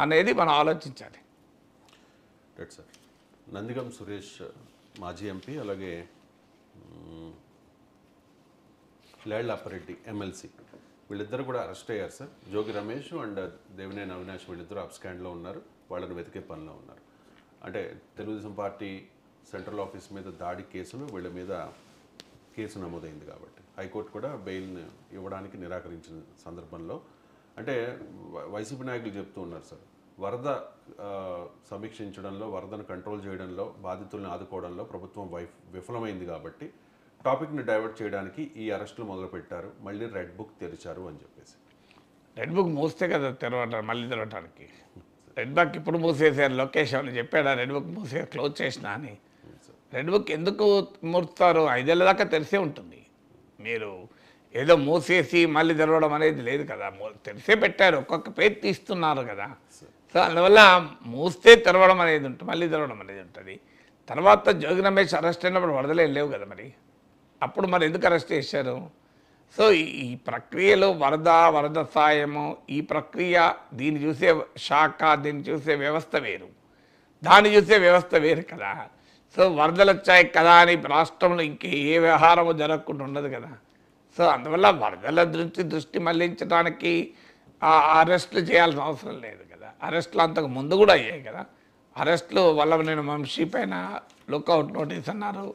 అనేది మనం ఆలోచించాలి. Right sir. నందిగం సురేష్ మాజీ ఎంపీ, అలాగే లేళ్ల అప్పారెడ్డి ఎమ్మెల్సీ, వీళ్ళిద్దరు కూడా అరెస్ట్ అయ్యారు సార్. జోగి రమేష్ అండ్ దేవినేని అవినాష్ వీళ్ళిద్దరూ అప్స్కాండ్లో ఉన్నారు, వాళ్ళని వెతికే పనిలో ఉన్నారు. అంటే తెలుగుదేశం పార్టీ సెంట్రల్ ఆఫీస్ మీద దాడి కేసులు వీళ్ళ మీద కేసు నమోదైంది కాబట్టి హైకోర్టు కూడా బెయిల్ని ఇవ్వడానికి నిరాకరించిన సందర్భంలో అంటే వైసీపీ నాయకులు చెప్తూ ఉన్నారు సార్, వరద సమీక్షించడంలో, వరదను కంట్రోల్ చేయడంలో, బాధితులను ఆదుకోవడంలో ప్రభుత్వం విఫలమైంది కాబట్టి టాపిక్ని డైవర్ట్ చేయడానికి ఈ అరెస్టులు మొదలుపెట్టారు, మళ్ళీ రెడ్ బుక్ తెరిచారు అని చెప్పేసి. రెడ్ బుక్ మూస్తే కదా మళ్ళీ తెరవటానికి. రెడ్ బుక్ ఇప్పుడు మూసేసారు, లోకేష్ అని చెప్పాడు రెడ్ బుక్ క్లోజ్ చేసిన అని. రెడ్ బుక్ ఎందుకు మూస్తారు? 5 ఏళ్ళ దాకా తెరిసే ఉంటుంది. మీరు ఏదో మూసేసి మళ్ళీ తెరవడం అనేది లేదు కదా, తెరిసే పెట్టారు, ఒక్కొక్క పేరు తీస్తున్నారు కదా. సో అందువల్ల మూస్తే తెరవడం అనేది ఉంటుంది, మళ్ళీ తెరవడం అనేది ఉంటుంది. తర్వాత జోగి రమేష్ అరెస్ట్ అయినప్పుడు వరదలే లేవు కదా, మరి అప్పుడు మరి ఎందుకు అరెస్ట్ చేశారు? సో ఈ ప్రక్రియలో వరద సాయము, ఈ ప్రక్రియ, దీన్ని చూసే శాఖ, దీన్ని చూసే వ్యవస్థ వేరు, దాన్ని చూసే వ్యవస్థ వేరు కదా. సో వరదలు వచ్చాయి కదా అని రాష్ట్రంలో ఇంకే ఏ వ్యవహారము జరగకుండా ఉండదు కదా. సో అందువల్ల వరదల దృష్టి మళ్లించడానికి అరెస్టులు చేయాల్సిన అవసరం లేదు కదా. అరెస్టులు అంతకు ముందు కూడా అయ్యాయి కదా. అరెస్టులు వల్ల నేను వంశీ పైన లుక్అవుట్ నోటీస్ అన్నారు,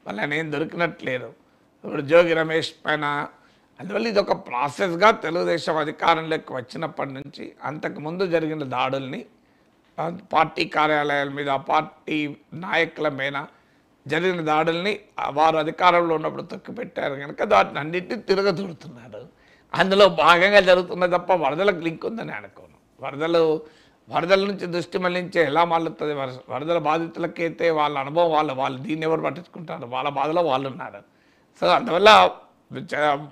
వాళ్ళ నేను దొరికినట్లేరు. ఇప్పుడు జోగి రమేష్ పైన, అందువల్ల ఇది ఒక ప్రాసెస్గా తెలుగుదేశం అధికారంలోకి వచ్చినప్పటి నుంచి అంతకుముందు జరిగిన దాడుల్ని, పార్టీ కార్యాలయాల మీద, పార్టీ నాయకుల మీద జరిగిన దాడుల్ని వారు అధికారంలో ఉన్నప్పుడు తొక్కిపెట్టారు కనుక దాటిని అన్నింటినీ తిరగదూడుతున్నారు. అందులో భాగంగా జరుగుతున్న తప్ప వరదలకు లింక్ ఉందని అనుకోను. వరదల నుంచి దృష్టి మళ్లించే ఎలా మళ్ళుతుంది? వరదల బాధితులకైతే వాళ్ళ అనుభవం వాళ్ళు దీన్ని ఎవరు పట్టించుకుంటారు? వాళ్ళ బాధలో వాళ్ళు ఉన్నారు. సో అందువల్ల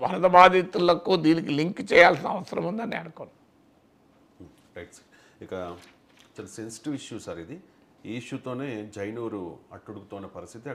వరద బాధితులకు దీనికి లింక్ చేయాల్సిన అవసరం ఉందని అనుకోను. Right sir. ఇక చాలా సెన్సిటివ్ ఇష్యూ సార్ ఇది. ఈ ఇష్యూతోనే జైనూరు అట్టుడుగుతున్న పరిస్థితి.